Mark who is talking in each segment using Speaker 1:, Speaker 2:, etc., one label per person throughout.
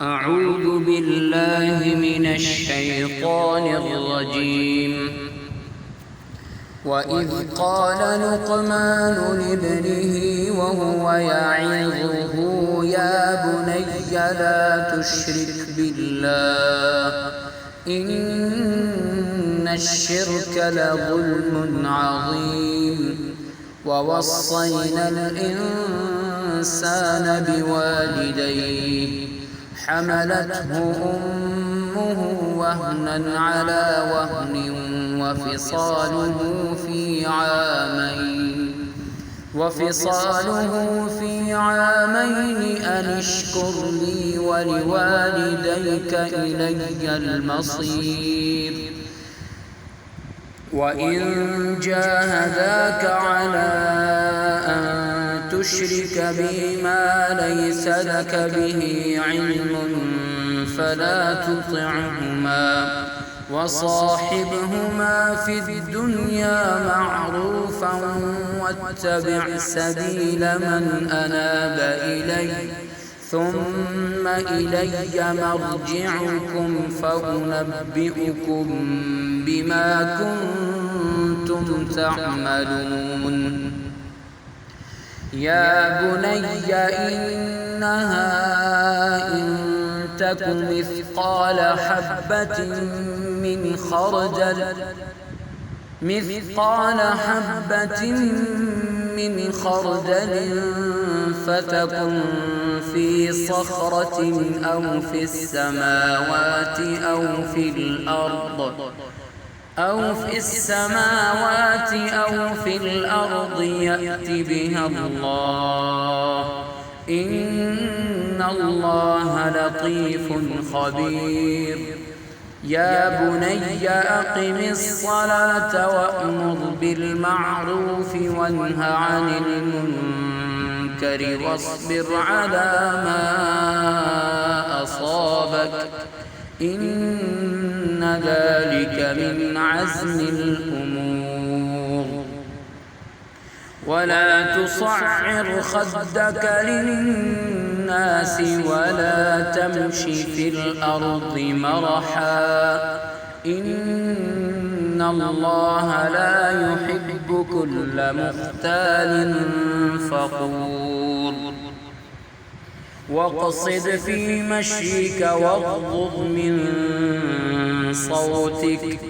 Speaker 1: أعوذ بالله من الشيطان الرجيم. وإذ قال لقمان لابنه وهو يعظه يا بني لا تشرك بالله إن الشرك لظلم عظيم. ووصينا الإنسان بوالديه حملته أمه وهنا على وهن وفصاله في عامين أن اشكر لي ولوالديك إلي المصير. وإن جاهداك على أن تشرك بي ما ليس لك به علم فلا تطعهما وصاحبهما في الدنيا معروفا واتبع سبيل من أناب إلي ثم إلي مرجعكم فأنبئكم بما كنتم تعملون. يا بني إنها إن تك مثقال حبة من خردل فتكن في صخرة أو في السماوات أو في الأرض يأت بها الله إن الله لطيف خبير. يا بني أقم الصلاة وأمر بالمعروف وانه عن المنكر واصبر على ما أصابك إن ذلك من عزم الأمور. ولا تصعر خدك للناس ولا تمش في الأرض مرحا إن الله لا يحب كل مختال فخور. واقصد في مشيك واغضض من صوتك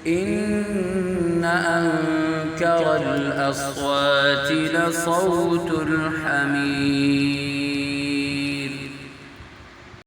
Speaker 1: إن أنكر الأصوات لصوت الحمير.